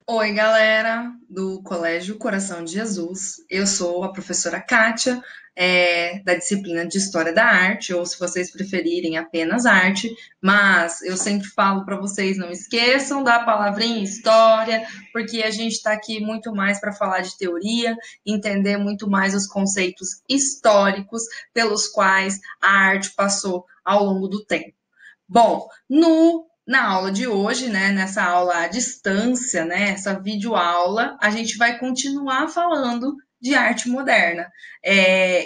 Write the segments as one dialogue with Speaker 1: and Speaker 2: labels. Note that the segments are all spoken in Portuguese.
Speaker 1: Oi, galera do Colégio Coração de Jesus. Eu sou a professora Kátia, da disciplina de História da Arte, ou se vocês preferirem, apenas arte, mas eu sempre falo para vocês, não esqueçam da palavrinha história, porque a gente está aqui muito mais para falar de teoria, entender muito mais os conceitos históricos pelos quais a arte passou ao longo do tempo. Bom, na aula de hoje, né, nessa aula à distância, né, essa videoaula, a gente vai continuar falando de arte moderna.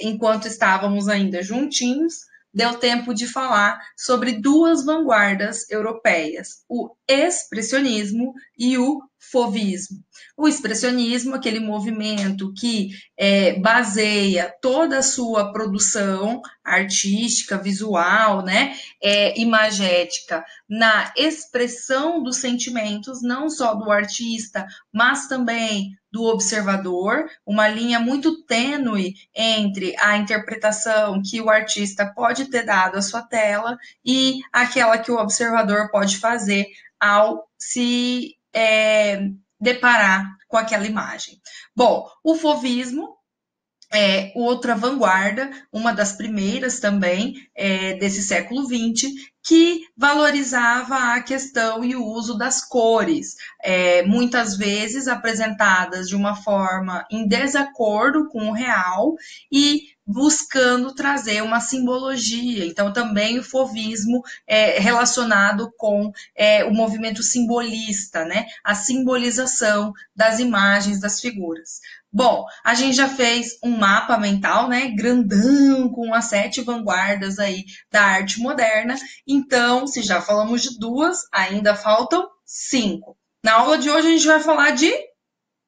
Speaker 1: Enquanto estávamos ainda juntinhos, deu tempo de falar sobre duas vanguardas europeias, o expressionismo e o fauvismo. O expressionismo, aquele movimento que baseia toda a sua produção artística, visual, né, imagética na expressão dos sentimentos, não só do artista, mas também do observador, uma linha muito tênue entre a interpretação que o artista pode ter dado à sua tela e aquela que o observador pode fazer ao se deparar com aquela imagem. Bom, o fauvismo outra vanguarda, uma das primeiras também desse século XX, que valorizava a questão e o uso das cores, muitas vezes apresentadas de uma forma em desacordo com o real e buscando trazer uma simbologia. Então, também o fauvismo relacionado com o movimento simbolista, né? A simbolização das imagens, das figuras. Bom, a gente já fez um mapa mental, né, grandão, com as 7 vanguardas aí da arte moderna. Então, se já falamos de duas, ainda faltam 5. Na aula de hoje a gente vai falar de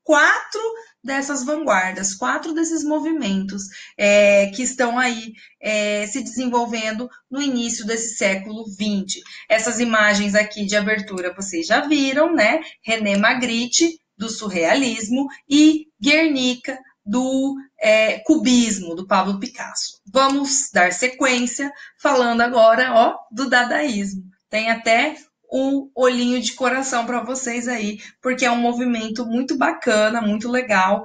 Speaker 1: 4 dessas vanguardas, 4 desses movimentos que estão aí se desenvolvendo no início desse século XX. Essas imagens aqui de abertura vocês já viram, né? René Magritte, do surrealismo, e Guernica, do cubismo, do Pablo Picasso. Vamos dar sequência falando agora, ó, do dadaísmo. Tem até um olhinho de coração para vocês aí, porque é um movimento muito bacana, muito legal,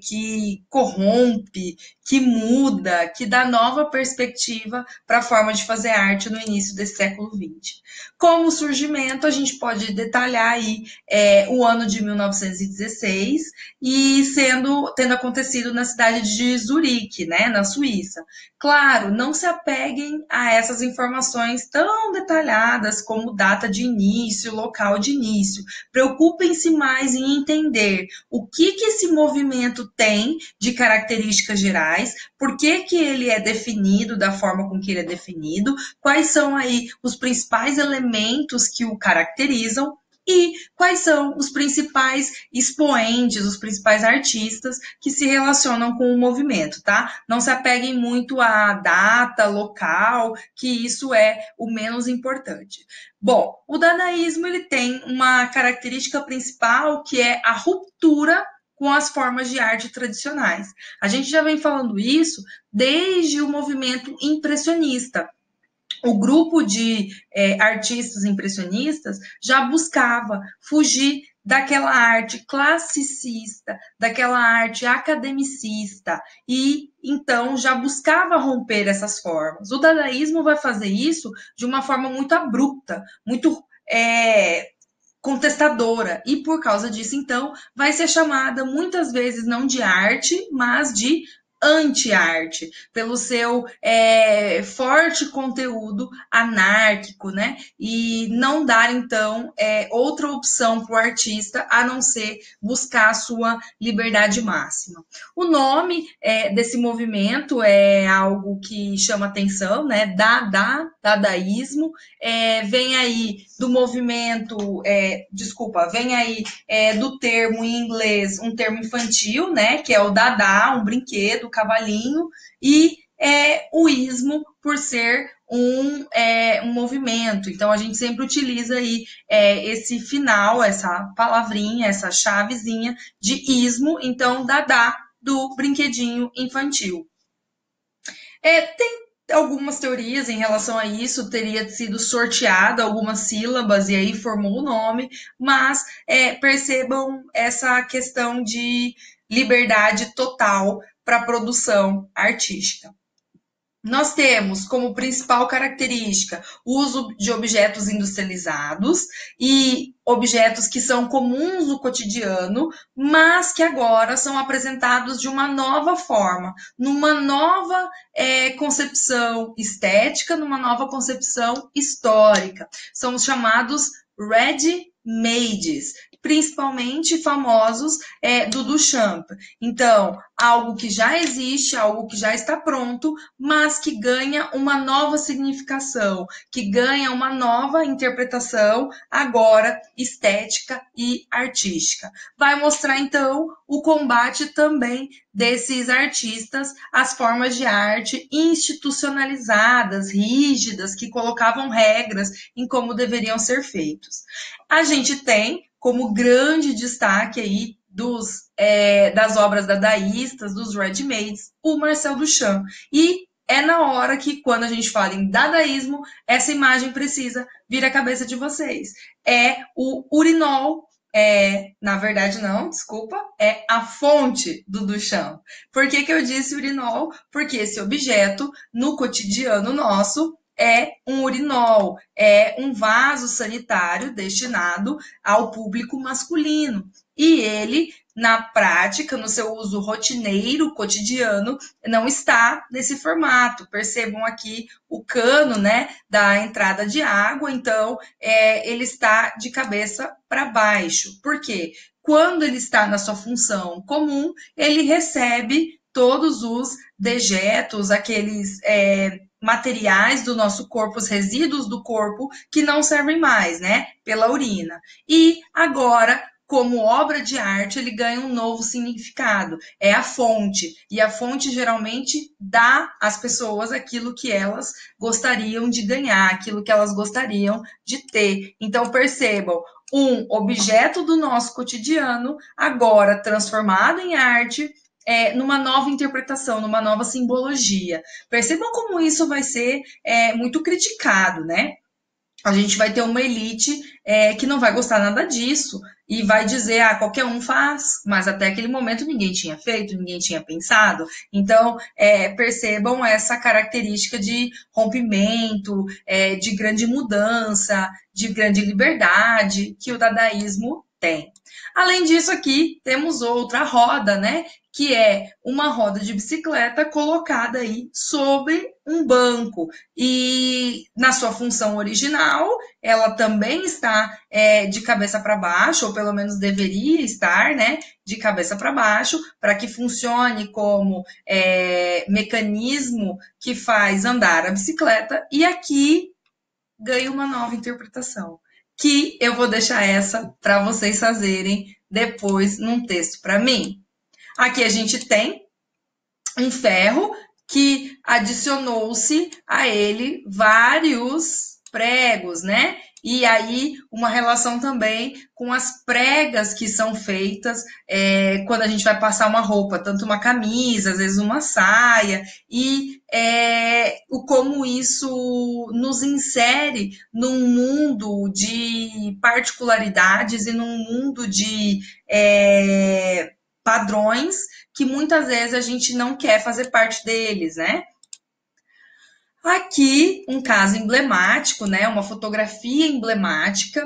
Speaker 1: que corrompe, que muda, que dá nova perspectiva para a forma de fazer arte no início desse século XX. Como surgimento, a gente pode detalhar aí o ano de 1916 e tendo acontecido na cidade de Zurique, né, na Suíça. Claro, não se apeguem a essas informações tão detalhadas como data de início, local de início. Preocupem-se mais em entender o que esse movimento tem de características gerais, por que ele é definido da forma com que ele é definido, quais são aí os principais elementos que o caracterizam e quais são os principais expoentes, os principais artistas que se relacionam com o movimento, tá? Não se apeguem muito à data, local, que isso é o menos importante. Bom, o dadaísmo ele tem uma característica principal que é a ruptura com as formas de arte tradicionais. A gente já vem falando isso desde o movimento impressionista. O grupo de artistas impressionistas já buscava fugir daquela arte classicista, daquela arte academicista, e então já buscava romper essas formas. O dadaísmo vai fazer isso de uma forma muito abrupta, muito contestadora, e por causa disso, então, vai ser chamada muitas vezes não de arte, mas de anti-arte, pelo seu forte conteúdo anárquico, né? E não dar, então, outra opção para o artista a não ser buscar a sua liberdade máxima. O nome desse movimento é algo que chama atenção, né? Dadaísmo, vem aí do movimento, vem aí do termo em inglês, um termo infantil, né, que é o dadá, um brinquedo, cavalinho, e o ismo por ser um movimento. Então, a gente sempre utiliza aí esse final, essa palavrinha, essa chavezinha de ismo, então, dadá, do brinquedinho infantil. Tem algumas teorias em relação a isso, teria sido sorteada algumas sílabas e aí formou o nome, mas percebam essa questão de liberdade total para a produção artística. Nós temos como principal característica o uso de objetos industrializados e objetos que são comuns no cotidiano, mas que agora são apresentados de uma nova forma, numa nova concepção estética, numa nova concepção histórica. São os chamados ready-mades, principalmente famosos do Duchamp. Então, algo que já existe, algo que já está pronto, mas que ganha uma nova significação, que ganha uma nova interpretação, agora estética e artística. Vai mostrar, então, o combate também desses artistas às formas de arte institucionalizadas, rígidas, que colocavam regras em como deveriam ser feitos. A gente tem como grande destaque aí das obras dadaístas, dos ready-mades, o Marcel Duchamp. E é na hora que, quando a gente fala em dadaísmo, essa imagem precisa vir à cabeça de vocês. É o urinol, na verdade não, desculpa, é a fonte do Duchamp. Por que eu disse urinol? Porque esse objeto, no cotidiano nosso, é um urinol, é um vaso sanitário destinado ao público masculino. E ele, na prática, no seu uso rotineiro, cotidiano, não está nesse formato. Percebam aqui o cano, né, da entrada de água, então ele está de cabeça para baixo. Por quê? Quando ele está na sua função comum, ele recebe todos os dejetos, aqueles materiais do nosso corpo, os resíduos do corpo que não servem mais, né, pela urina. E agora, como obra de arte, ele ganha um novo significado. É a fonte. E a fonte geralmente dá às pessoas aquilo que elas gostariam de ganhar, aquilo que elas gostariam de ter. Então, percebam, um objeto do nosso cotidiano, agora transformado em arte, numa nova interpretação, numa nova simbologia. Percebam como isso vai ser muito criticado, né? A gente vai ter uma elite que não vai gostar nada disso e vai dizer, qualquer um faz, mas até aquele momento ninguém tinha feito, ninguém tinha pensado. Então, percebam essa característica de rompimento, de grande mudança, de grande liberdade que o dadaísmo tem. Além disso, aqui temos outra roda, né? Que é uma roda de bicicleta colocada aí sobre um banco. E na sua função original, ela também está de cabeça para baixo, ou pelo menos deveria estar, né? De cabeça para baixo, para que funcione como mecanismo que faz andar a bicicleta. E aqui ganha uma nova interpretação, que eu vou deixar essa para vocês fazerem depois num texto para mim. Aqui a gente tem um ferro que adicionou-se a ele vários pregos, né? E aí uma relação também com as pregas que são feitas quando a gente vai passar uma roupa, tanto uma camisa, às vezes uma saia, e como isso nos insere num mundo de particularidades e num mundo de padrões que muitas vezes a gente não quer fazer parte deles, né? Aqui, um caso emblemático, né? Uma fotografia emblemática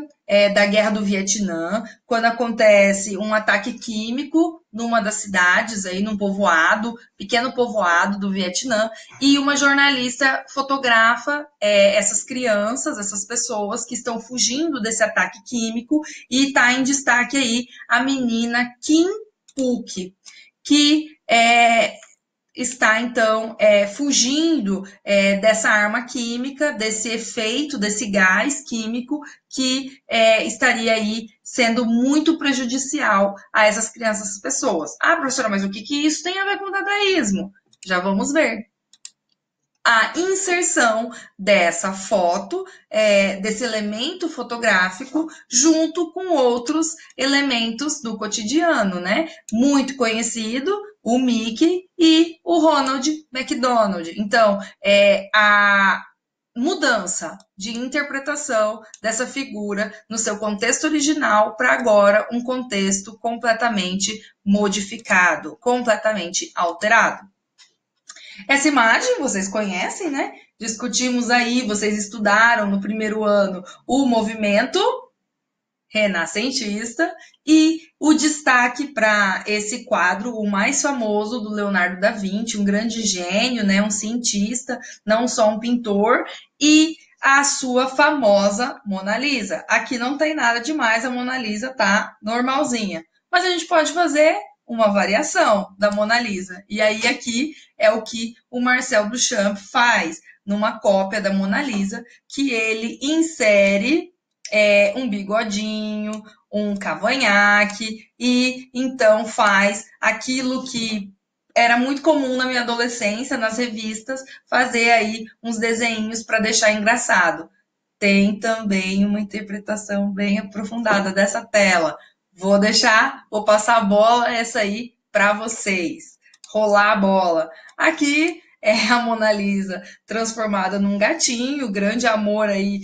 Speaker 1: da Guerra do Vietnã, quando acontece um ataque químico numa das cidades, aí, num povoado, pequeno povoado do Vietnã, e uma jornalista fotografa essas crianças, essas pessoas que estão fugindo desse ataque químico, e está em destaque aí a menina Kim Phuc, que está, então, fugindo dessa arma química, desse efeito, desse gás químico que estaria aí sendo muito prejudicial a essas crianças, essas pessoas. Professora, mas o que isso tem a ver com o dadaísmo? Já vamos ver. A inserção dessa foto, desse elemento fotográfico, junto com outros elementos do cotidiano, né? Muito conhecido, o Mickey e o Ronald McDonald. Então, a mudança de interpretação dessa figura no seu contexto original para agora um contexto completamente modificado, completamente alterado. Essa imagem vocês conhecem, né? Discutimos aí, vocês estudaram no primeiro ano o movimento renascentista e o destaque para esse quadro, o mais famoso do Leonardo da Vinci, um grande gênio, né, um cientista, não só um pintor, e a sua famosa Mona Lisa. Aqui não tem nada demais, a Mona Lisa tá normalzinha, mas a gente pode fazer uma variação da Mona Lisa. E aí aqui é o que o Marcel Duchamp faz numa cópia da Mona Lisa, que ele insere um bigodinho, um cavanhaque, e então faz aquilo que era muito comum na minha adolescência, nas revistas, fazer aí uns desenhinhos para deixar engraçado. Tem também uma interpretação bem aprofundada dessa tela. Vou passar a bola essa aí para vocês. Rolar a bola. Aqui é a Mona Lisa transformada num gatinho, grande amor aí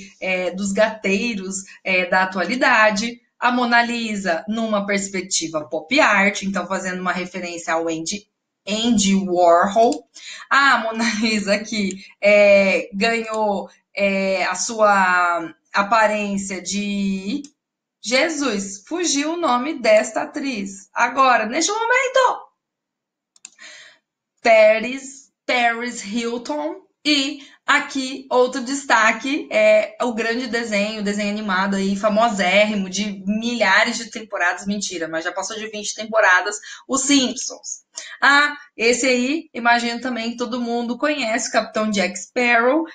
Speaker 1: dos gateiros da atualidade. A Mona Lisa numa perspectiva pop art, então fazendo uma referência ao Andy Warhol. A Mona Lisa aqui ganhou a sua aparência de Jesus. Fugiu o nome desta atriz. Agora, neste momento, Paris Hilton. E aqui outro destaque é o grande desenho, o desenho animado aí, famosérrimo, de milhares de temporadas, mentira, mas já passou de 20 temporadas, Os Simpsons. Esse aí, imagino também que todo mundo conhece, o Capitão Jack Sparrow,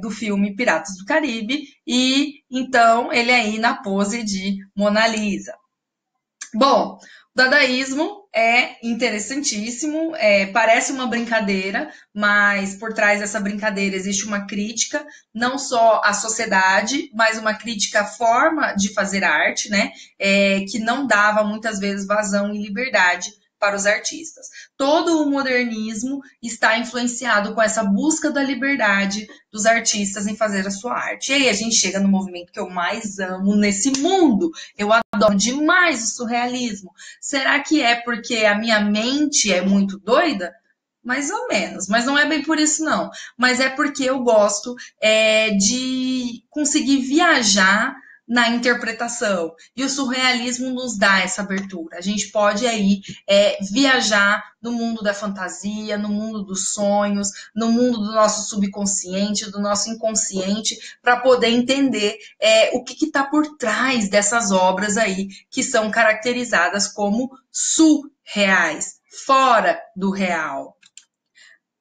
Speaker 1: do filme Piratas do Caribe, e então ele aí na pose de Mona Lisa. Bom, o dadaísmo é interessantíssimo, parece uma brincadeira, mas por trás dessa brincadeira existe uma crítica, não só à sociedade, mas uma crítica à forma de fazer arte, né? Que não dava muitas vezes vazão e liberdade para os artistas. Todo o modernismo está influenciado com essa busca da liberdade dos artistas em fazer a sua arte. E aí a gente chega no movimento que eu mais amo nesse mundo. Eu adoro demais o surrealismo. Será que é porque a minha mente é muito doida? Mais ou menos, mas não é bem por isso não. Mas é porque eu gosto de conseguir viajar na interpretação. E o surrealismo nos dá essa abertura. A gente pode aí viajar no mundo da fantasia, no mundo dos sonhos, no mundo do nosso subconsciente, do nosso inconsciente, para poder entender o que está por trás dessas obras aí que são caracterizadas como surreais, fora do real.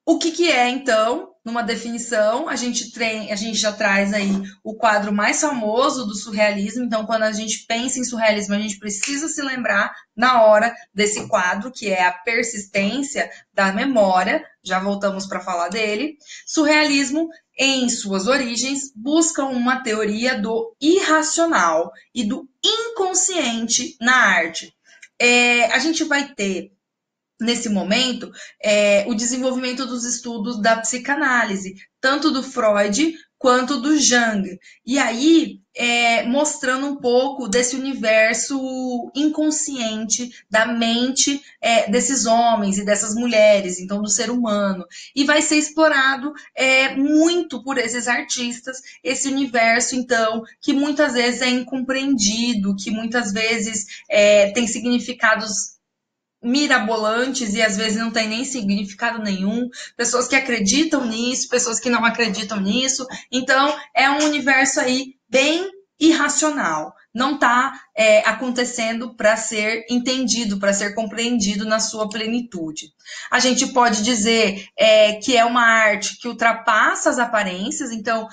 Speaker 1: O que é, então, numa definição, a gente já traz aí o quadro mais famoso do surrealismo. Então, quando a gente pensa em surrealismo, a gente precisa se lembrar na hora desse quadro, que é a persistência da memória. Já voltamos para falar dele. Surrealismo, em suas origens, busca uma teoria do irracional e do inconsciente na arte. A gente vai ter nesse momento, o desenvolvimento dos estudos da psicanálise, tanto do Freud quanto do Jung. E aí, mostrando um pouco desse universo inconsciente da mente desses homens e dessas mulheres, então do ser humano. E vai ser explorado muito por esses artistas, esse universo, então, que muitas vezes é incompreendido, que muitas vezes tem significados mirabolantes e às vezes não tem nem significado nenhum, pessoas que acreditam nisso, pessoas que não acreditam nisso, então é um universo aí bem irracional, não está acontecendo para ser entendido, para ser compreendido na sua plenitude. A gente pode dizer que é uma arte que ultrapassa as aparências, então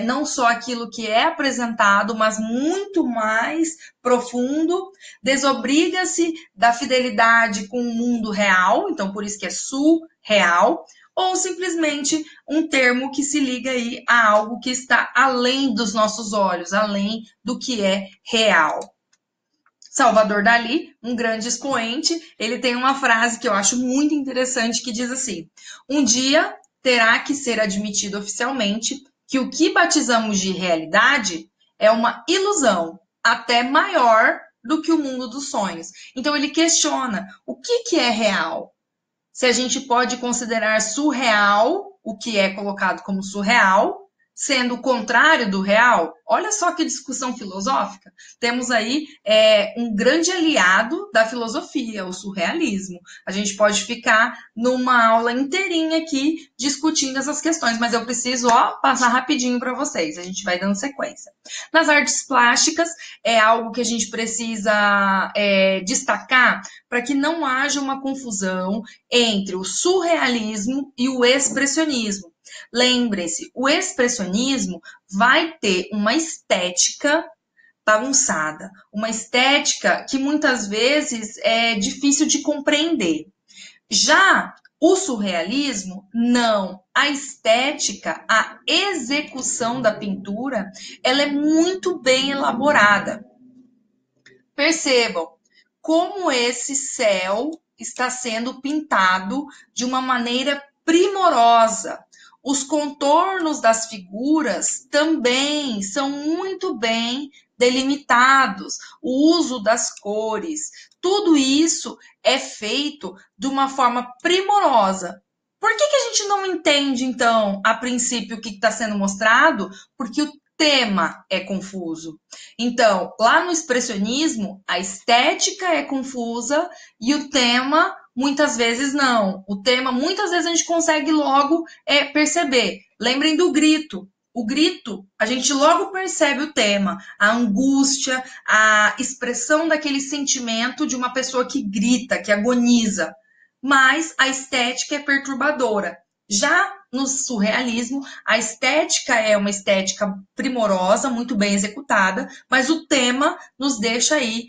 Speaker 1: não só aquilo que é apresentado, mas muito mais profundo, desobriga-se da fidelidade com o mundo real, então por isso que é surreal, ou simplesmente um termo que se liga aí a algo que está além dos nossos olhos, além do que é real. Salvador Dalí, um grande expoente, ele tem uma frase que eu acho muito interessante que diz assim: um dia terá que ser admitido oficialmente que o que batizamos de realidade é uma ilusão até maior do que o mundo dos sonhos. Então ele questiona o que é real. Se a gente pode considerar surreal o que é colocado como surreal, sendo o contrário do real. Olha só que discussão filosófica. Temos aí um grande aliado da filosofia, o surrealismo. A gente pode ficar numa aula inteirinha aqui discutindo essas questões, mas eu preciso passar rapidinho para vocês. A gente vai dando sequência. Nas artes plásticas, é algo que a gente precisa destacar para que não haja uma confusão entre o surrealismo e o expressionismo. Lembrem-se, o expressionismo vai ter uma estética bagunçada, uma estética que muitas vezes é difícil de compreender. Já o surrealismo, não. A estética, a execução da pintura, ela é muito bem elaborada. Percebam como esse céu está sendo pintado de uma maneira primorosa. Os contornos das figuras também são muito bem delimitados, o uso das cores, tudo isso é feito de uma forma primorosa. Por que a gente não entende, então, a princípio, o que está sendo mostrado? Porque o tema é confuso. Então, lá no expressionismo, a estética é confusa e o tema muitas vezes não. O tema, muitas vezes, a gente consegue logo perceber. Lembrem do grito. O grito, a gente logo percebe o tema, a angústia, a expressão daquele sentimento de uma pessoa que grita, que agoniza. Mas a estética é perturbadora. Já no surrealismo, a estética é uma estética primorosa, muito bem executada, mas o tema nos deixa aí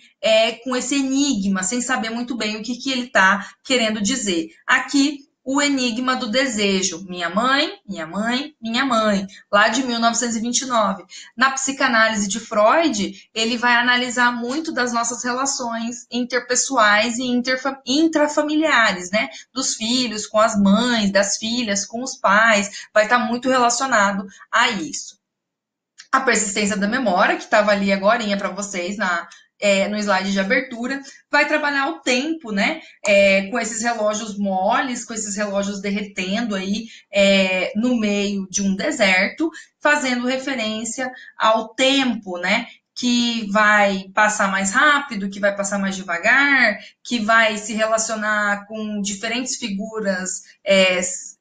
Speaker 1: com esse enigma, sem saber muito bem o que ele está querendo dizer. Aqui, o enigma do desejo. Minha mãe, minha mãe, minha mãe, lá de 1929. Na psicanálise de Freud, ele vai analisar muito das nossas relações interpessoais e intrafamiliares, né? Dos filhos com as mães, das filhas com os pais, vai estar muito relacionado a isso. A persistência da memória, que estava ali agorinha para vocês no slide de abertura, vai trabalhar o tempo, né? Com esses relógios moles, com esses relógios derretendo aí no meio de um deserto, fazendo referência ao tempo, né? Que vai passar mais rápido, que vai passar mais devagar, que vai se relacionar com diferentes figuras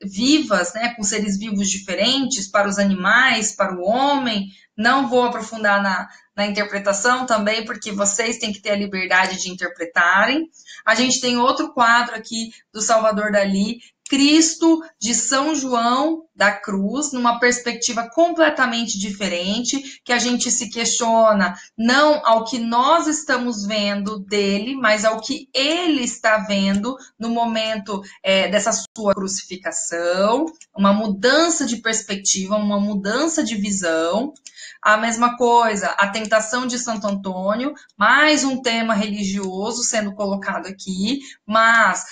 Speaker 1: vivas, né? Com seres vivos diferentes, para os animais, para o homem. Não vou aprofundar na interpretação também, porque vocês têm que ter a liberdade de interpretarem. A gente tem outro quadro aqui do Salvador Dalí, Cristo de São João da Cruz, numa perspectiva completamente diferente, que a gente se questiona não ao que nós estamos vendo dele, mas ao que ele está vendo no momento dessa sua crucificação, uma mudança de perspectiva, uma mudança de visão. A mesma coisa, a tentação de Santo Antônio, mais um tema religioso sendo colocado aqui, mas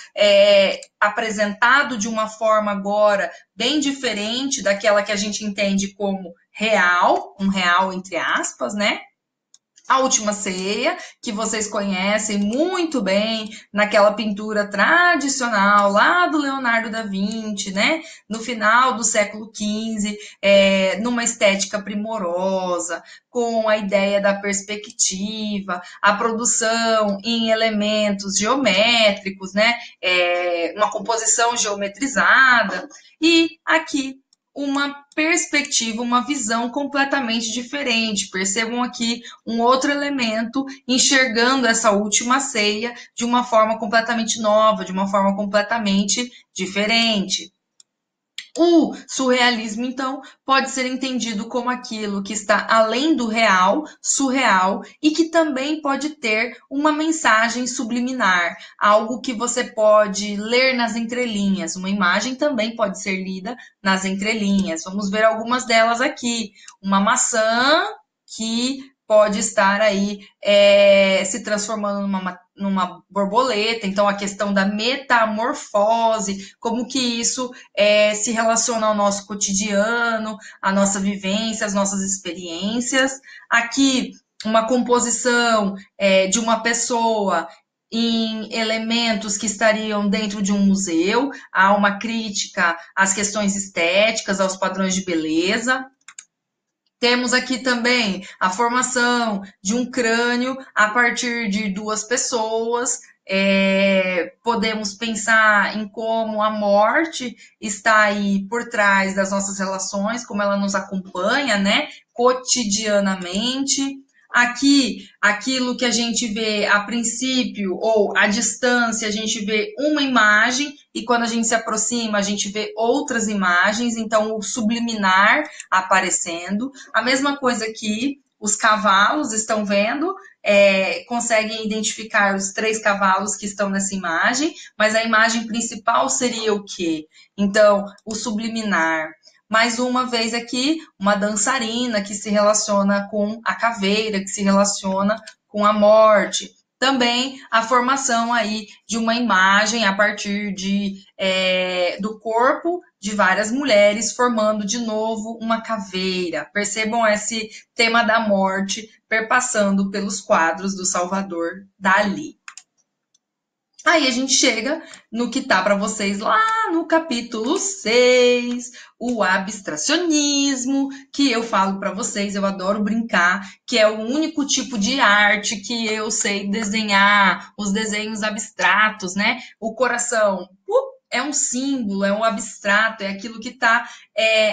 Speaker 1: apresentado de uma forma agora bem diferente daquela que a gente entende como real, um real entre aspas, né? A Última Ceia, que vocês conhecem muito bem, naquela pintura tradicional lá do Leonardo da Vinci, né? No final do século XV, numa estética primorosa, com a ideia da perspectiva, a produção em elementos geométricos, né? Uma composição geometrizada. E aqui uma perspectiva, uma visão completamente diferente. Percebam aqui um outro elemento enxergando essa última ceia de uma forma completamente nova, de uma forma completamente diferente. O surrealismo, então, pode ser entendido como aquilo que está além do real, surreal, e que também pode ter uma mensagem subliminar, algo que você pode ler nas entrelinhas. Uma imagem também pode ser lida nas entrelinhas. Vamos ver algumas delas aqui. Uma maçã que pode estar aí se transformando numa borboleta. Então, a questão da metamorfose, como que isso se relaciona ao nosso cotidiano, à nossa vivência, às nossas experiências. Aqui, uma composição de uma pessoa em elementos que estariam dentro de um museu, há uma crítica às questões estéticas, aos padrões de beleza. Temos aqui também a formação de um crânio a partir de duas pessoas. Podemos pensar em como a morte está aí por trás das nossas relações, como ela nos acompanha, né, cotidianamente. Aqui, aquilo que a gente vê a princípio ou à distância, a gente vê uma imagem e quando a gente se aproxima, a gente vê outras imagens, então o subliminar aparecendo. A mesma coisa aqui, os cavalos estão vendo, conseguem identificar os 3 cavalos que estão nessa imagem, mas a imagem principal seria o quê? Então, o subliminar. Mais uma vez aqui, uma dançarina que se relaciona com a caveira, que se relaciona com a morte. Também a formação aí de uma imagem a partir do corpo de várias mulheres, formando de novo uma caveira. Percebam esse tema da morte perpassando pelos quadros do Salvador Dalí. Aí a gente chega no que tá para vocês lá no capítulo 6, o abstracionismo, que eu falo para vocês, eu adoro brincar, que é o único tipo de arte que eu sei desenhar, os desenhos abstratos, né? O coração é um símbolo, é um abstrato, é aquilo que está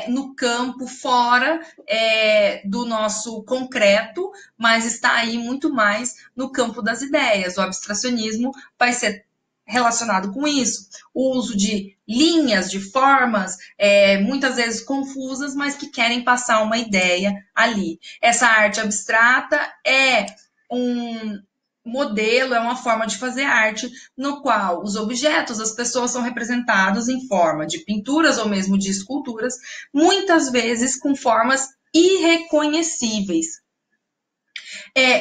Speaker 1: no campo, fora do nosso concreto, mas está aí muito mais no campo das ideias. O abstracionismo vai ser relacionado com isso. O uso de linhas, de formas, muitas vezes confusas, mas que querem passar uma ideia ali. Essa arte abstrata é um modelo, é uma forma de fazer arte no qual os objetos, as pessoas são representados em forma de pinturas ou mesmo de esculturas, muitas vezes com formas irreconhecíveis.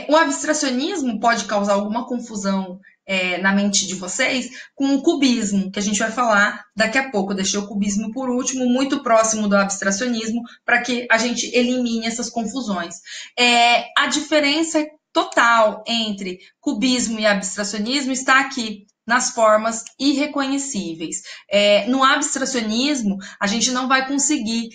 Speaker 1: O abstracionismo pode causar alguma confusão na mente de vocês com o cubismo, que a gente vai falar daqui a pouco. Eu deixei o cubismo por último, muito próximo do abstracionismo, para que a gente elimine essas confusões. A diferença total entre cubismo e abstracionismo está aqui nas formas irreconhecíveis. No abstracionismo, a gente não vai conseguir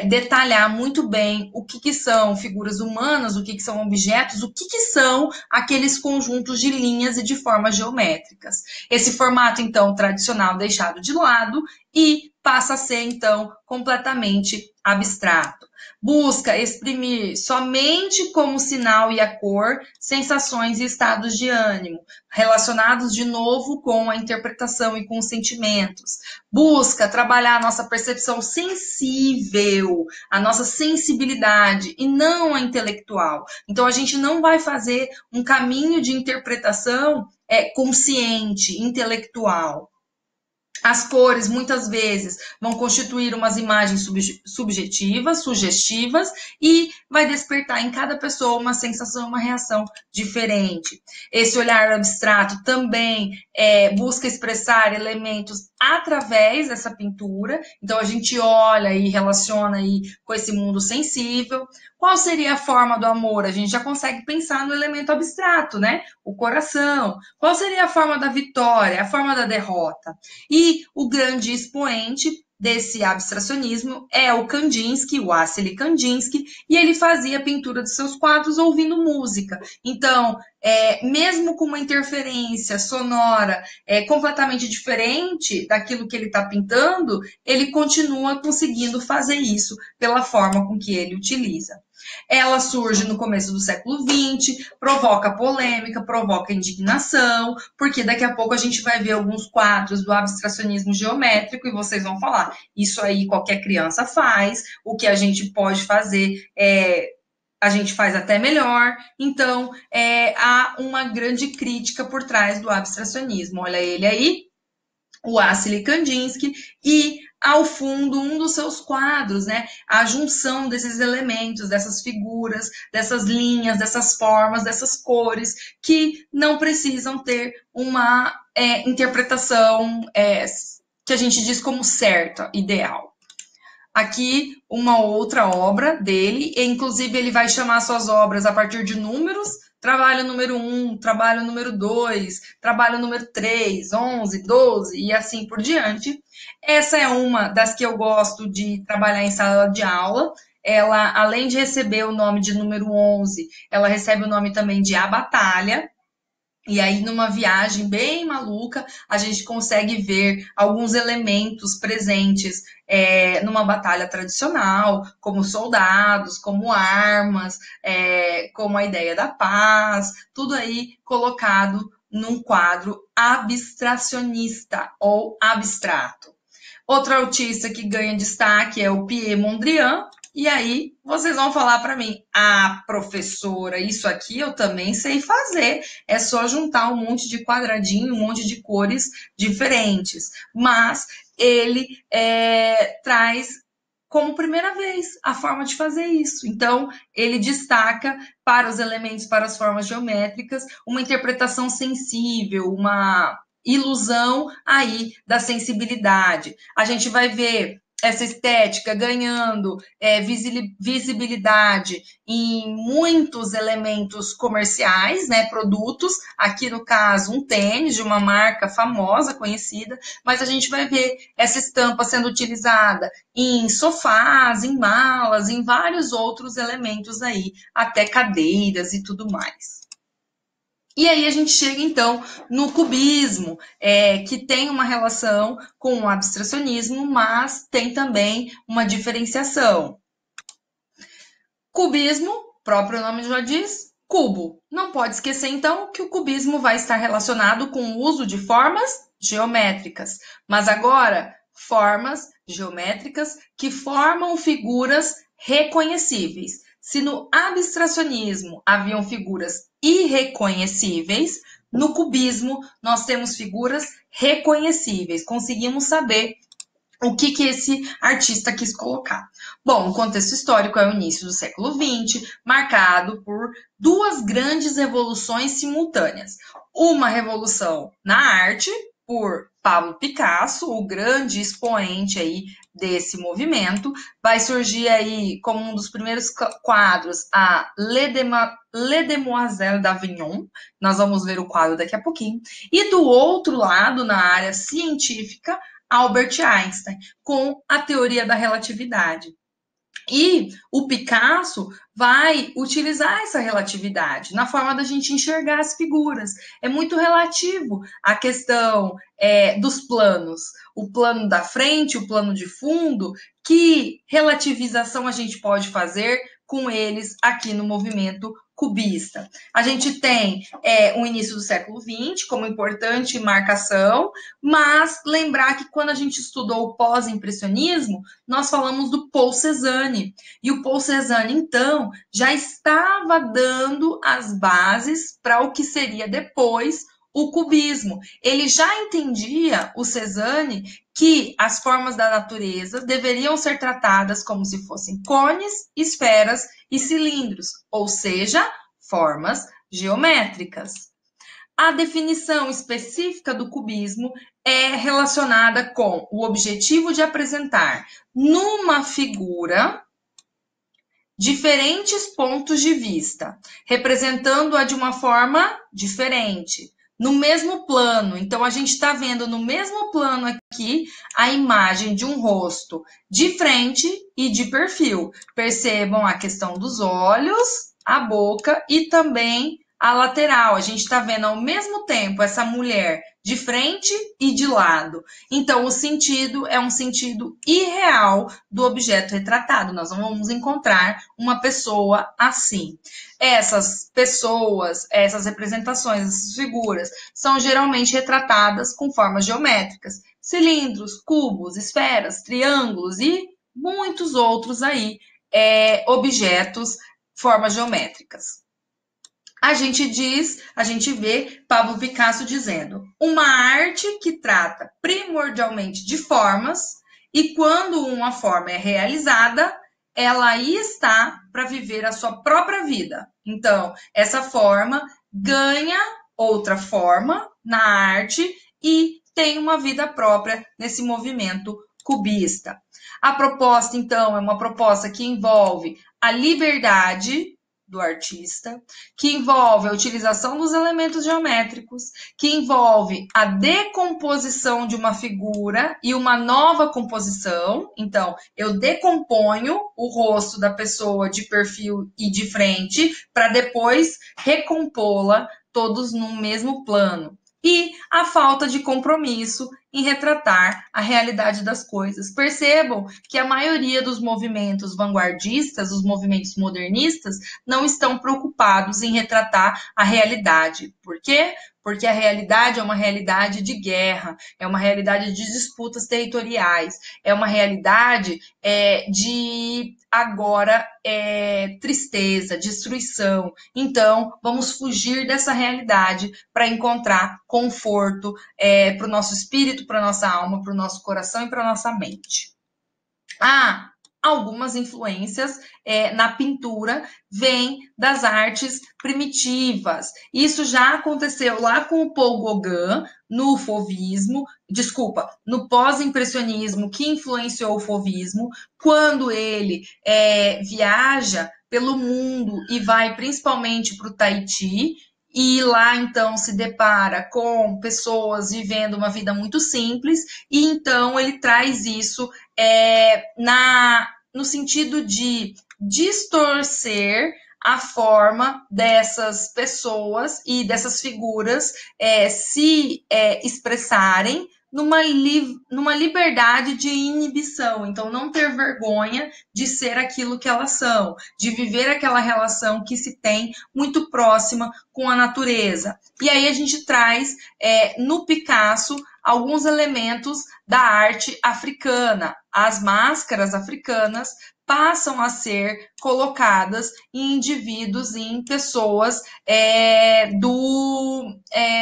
Speaker 1: detalhar muito bem o que são figuras humanas, o que são objetos, o que são aqueles conjuntos de linhas e de formas geométricas. Esse formato, então, tradicional deixado de lado e passa a ser, então, completamente abstrato. Busca exprimir somente como sinal e a cor sensações e estados de ânimo, relacionados de novo com a interpretação e com os sentimentos. Busca trabalhar a nossa percepção sensível, a nossa sensibilidade e não a intelectual. Então a gente não vai fazer um caminho de interpretação consciente, intelectual. As cores, muitas vezes, vão constituir umas imagens subjetivas, sugestivas, e vai despertar em cada pessoa uma sensação, uma reação diferente. Esse olhar abstrato também busca expressar elementos através dessa pintura. Então, a gente olha e relaciona aí com esse mundo sensível. Qual seria a forma do amor? A gente já consegue pensar no elemento abstrato, né? O coração. Qual seria a forma da vitória, a forma da derrota? E o grande expoente desse abstracionismo é o Kandinsky, o Wassily Kandinsky, e ele fazia a pintura dos seus quadros ouvindo música. Então, mesmo com uma interferência sonora completamente diferente daquilo que ele está pintando, ele continua conseguindo fazer isso pela forma com que ele utiliza. Ela surge no começo do século XX, provoca polêmica, provoca indignação, porque daqui a pouco a gente vai ver alguns quadros do abstracionismo geométrico e vocês vão falar, isso aí qualquer criança faz, o que a gente pode fazer a gente faz até melhor. Então, há uma grande crítica por trás do abstracionismo. Olha ele aí, o Wassily Kandinsky, e ao fundo um dos seus quadros, né? A junção desses elementos, dessas figuras, dessas linhas, dessas formas, dessas cores, que não precisam ter uma interpretação que a gente diz como certa, ideal. Aqui, uma outra obra dele, e inclusive ele vai chamar suas obras a partir de números, trabalho número 1, trabalho número 2, trabalho número 3, 11, 12 e assim por diante. Essa é uma das que eu gosto de trabalhar em sala de aula. Ela, além de receber o nome de número 11, ela recebe o nome também de A Batalha. E aí, numa viagem bem maluca, a gente consegue ver alguns elementos presentes numa batalha tradicional, como soldados, como armas, como a ideia da paz, tudo aí colocado num quadro abstracionista ou abstrato. Outro artista que ganha destaque é o Pierre Mondrian. E aí, vocês vão falar para mim, professora, isso aqui eu também sei fazer. É só juntar um monte de quadradinho, um monte de cores diferentes. Mas ele traz como primeira vez a forma de fazer isso. Então, ele destaca para os elementos, para as formas geométricas, uma interpretação sensível, uma ilusão aí da sensibilidade. A gente vai ver essa estética ganhando visibilidade em muitos elementos comerciais, né, produtos, aqui no caso um tênis de uma marca famosa, conhecida, mas a gente vai ver essa estampa sendo utilizada em sofás, em malas, em vários outros elementos aí, até cadeiras e tudo mais. E aí a gente chega, então, no cubismo, que tem uma relação com o abstracionismo, mas tem também uma diferenciação. Cubismo, próprio nome já diz, cubo. Não pode esquecer, então, que o cubismo vai estar relacionado com o uso de formas geométricas. Mas agora, formas geométricas que formam figuras reconhecíveis. Se no abstracionismo haviam figuras irreconhecíveis, no cubismo nós temos figuras reconhecíveis. Conseguimos saber o que esse artista quis colocar. Bom, o contexto histórico é o início do século XX, marcado por duas grandes revoluções simultâneas. Uma revolução na arte, por Pablo Picasso, o grande expoente aí desse movimento. Vai surgir aí como um dos primeiros quadros a Les Demoiselles d'Avignon. Nós vamos ver o quadro daqui a pouquinho. E do outro lado, na área científica, Albert Einstein, com a teoria da relatividade. E o Picasso vai utilizar essa relatividade na forma da gente enxergar as figuras. É muito relativo a questão dos planos. O plano da frente, o plano de fundo, que relativização a gente pode fazer com eles aqui no movimento cubista. A gente tem o início do século XX como importante marcação, mas lembrar que quando a gente estudou o pós-impressionismo, nós falamos do Paul Cézanne. E o Paul Cézanne, então, já estava dando as bases para o que seria depois o cubismo. Ele já entendia, o Cézanne, que as formas da natureza deveriam ser tratadas como se fossem cones, esferas e cilindros, ou seja, formas geométricas. A definição específica do cubismo é relacionada com o objetivo de apresentar numa figura diferentes pontos de vista, representando-a de uma forma diferente, no mesmo plano. Então, a gente está vendo no mesmo plano aqui a imagem de um rosto de frente e de perfil. Percebam a questão dos olhos, a boca e também a lateral. A gente está vendo ao mesmo tempo essa mulher de frente e de lado. Então, o sentido é um sentido irreal do objeto retratado. Nós não vamos encontrar uma pessoa assim. Essas pessoas, essas representações, essas figuras, são geralmente retratadas com formas geométricas. Cilindros, cubos, esferas, triângulos e muitos outros aí, objetos, formas geométricas. A gente vê Pablo Picasso dizendo: uma arte que trata primordialmente de formas E quando uma forma é realizada, ela aí está para viver a sua própria vida. Então, essa forma ganha outra forma na arte e tem uma vida própria nesse movimento cubista. A proposta, então, é uma proposta que envolve a liberdade do artista, que envolve a utilização dos elementos geométricos, que envolve a decomposição de uma figura e uma nova composição. Então, eu decomponho o rosto da pessoa de perfil e de frente para depois recompô-la todos no mesmo plano. E a falta de compromisso em retratar a realidade das coisas. Percebam que a maioria dos movimentos vanguardistas, os movimentos modernistas, não estão preocupados em retratar a realidade. Por quê? Porque a realidade é uma realidade de guerra, é uma realidade de disputas territoriais, é uma realidade de agora tristeza, destruição. Então, vamos fugir dessa realidade para encontrar conforto para o nosso espírito, para a nossa alma, para o nosso coração e para a nossa mente. Algumas influências na pintura vêm das artes primitivas. Isso já aconteceu lá com o Paul Gauguin, no fauvismo, no pós-impressionismo, que influenciou o fauvismo, quando ele viaja pelo mundo e vai principalmente para o Tahiti, e lá então se depara com pessoas vivendo uma vida muito simples, e então ele traz isso no sentido de distorcer a forma dessas pessoas e dessas figuras se expressarem numa liberdade de inibição. Então, não ter vergonha de ser aquilo que elas são, de viver aquela relação que se tem muito próxima com a natureza. E aí a gente traz no Picasso alguns elementos da arte africana. As máscaras africanas passam a ser colocadas em indivíduos, em pessoas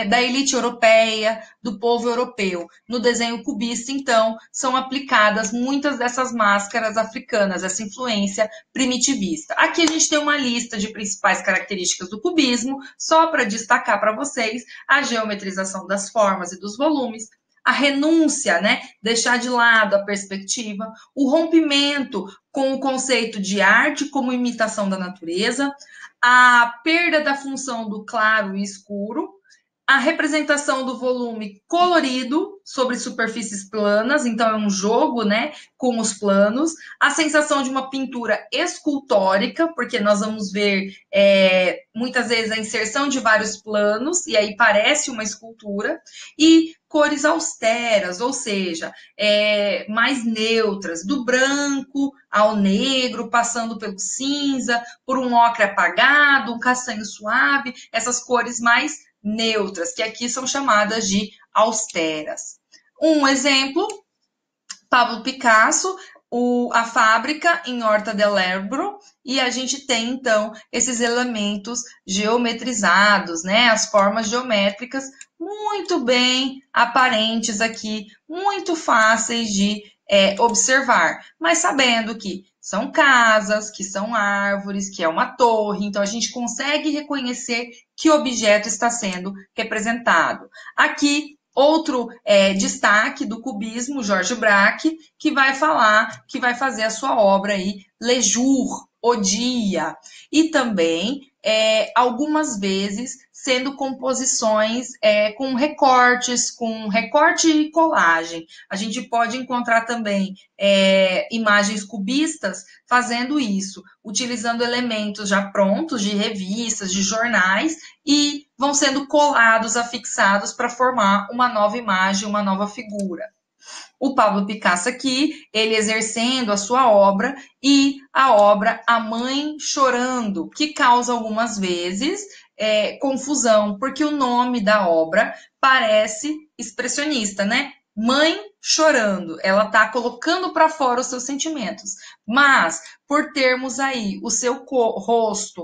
Speaker 1: da elite europeia, do povo europeu. No desenho cubista, então, são aplicadas muitas dessas máscaras africanas, essa influência primitivista. Aqui a gente tem uma lista de principais características do cubismo, só para destacar para vocês a geometrização das formas e dos volumes, a renúncia, né? Deixar de lado a perspectiva, o rompimento com o conceito de arte como imitação da natureza, a perda da função do claro e escuro, a representação do volume colorido sobre superfícies planas, então é um jogo, né, com os planos, a sensação de uma pintura escultórica, porque nós vamos ver muitas vezes a inserção de vários planos, e aí parece uma escultura, e cores austeras, ou seja, mais neutras, do branco ao negro, passando pelo cinza, por um ocre apagado, um castanho suave, essas cores mais neutras, que aqui são chamadas de austeras. Um exemplo, Pablo Picasso, a fábrica em Horta del Ebro, e a gente tem, então, esses elementos geometrizados, né? As formas geométricas muito bem aparentes aqui, muito fáceis de observar, mas sabendo que são casas, que são árvores, que é uma torre, então a gente consegue reconhecer que objeto está sendo representado. Aqui, outro destaque do cubismo, Georges Braque, que vai falar, que vai fazer a sua obra aí, Le Jour, o dia, e também algumas vezes sendo composições com recortes, com recorte e colagem. A gente pode encontrar também imagens cubistas fazendo isso, utilizando elementos já prontos de revistas, de jornais, e vão sendo colados, afixados para formar uma nova imagem, uma nova figura. O Pablo Picasso aqui, ele exercendo a sua obra, e a obra A Mãe Chorando, que causa algumas vezes confusão, porque o nome da obra parece expressionista, né? mãe chorando, ela está colocando para fora os seus sentimentos. Mas, por termos aí o seu rosto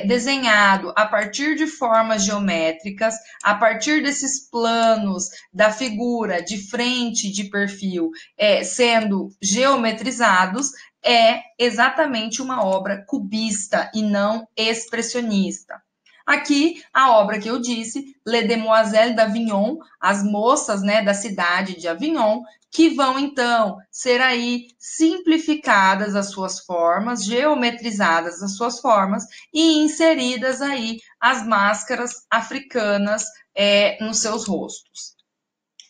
Speaker 1: desenhado a partir de formas geométricas, a partir desses planos da figura de frente, de perfil, sendo geometrizados, é exatamente uma obra cubista e não expressionista. Aqui, a obra que eu disse, Les Demoiselles d'Avignon, as moças, né, da cidade de Avignon, que vão, então, ser aí simplificadas as suas formas, geometrizadas as suas formas e inseridas aí as máscaras africanas nos seus rostos.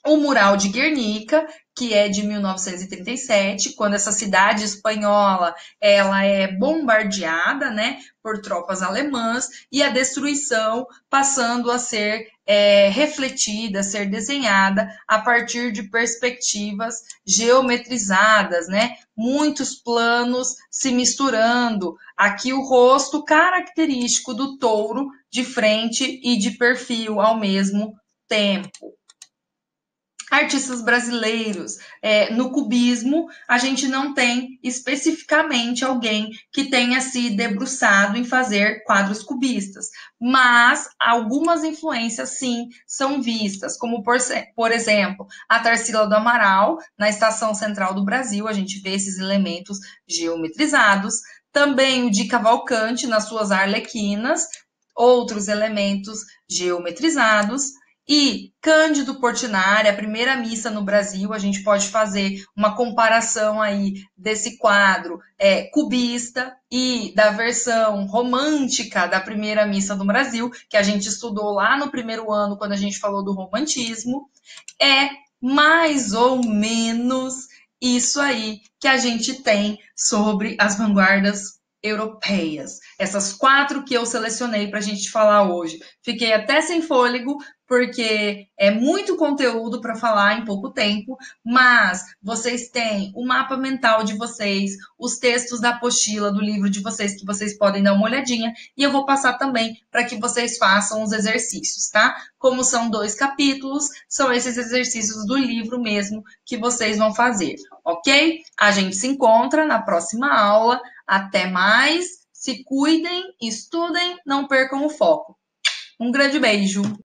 Speaker 1: O mural de Guernica, que é de 1937, quando essa cidade espanhola ela é bombardeada, né, por tropas alemãs e a destruição passando a ser refletida, ser desenhada a partir de perspectivas geometrizadas, né, muitos planos se misturando. Aqui o rosto característico do touro de frente e de perfil ao mesmo tempo. Artistas brasileiros. No cubismo, a gente não tem especificamente alguém que tenha se debruçado em fazer quadros cubistas, mas algumas influências, sim, são vistas, como, por exemplo, a Tarsila do Amaral, na Estação Central do Brasil, a gente vê esses elementos geometrizados, também o de Cavalcante, nas suas arlequinas, outros elementos geometrizados, e Cândido Portinari, a primeira missa no Brasil, a gente pode fazer uma comparação aí desse quadro cubista e da versão romântica da primeira missa no Brasil, que a gente estudou lá no primeiro ano, quando a gente falou do romantismo. É mais ou menos isso aí que a gente tem sobre as vanguardas europeias. Essas 4 que eu selecionei para a gente falar hoje. Fiquei até sem fôlego, porque é muito conteúdo para falar em pouco tempo, mas vocês têm o mapa mental de vocês, os textos da apostila do livro de vocês, que vocês podem dar uma olhadinha, e eu vou passar também para que vocês façam os exercícios, tá? Como são 2 capítulos, são esses exercícios do livro mesmo que vocês vão fazer, ok? A gente se encontra na próxima aula. Até mais, se cuidem, estudem, não percam o foco. Um grande beijo!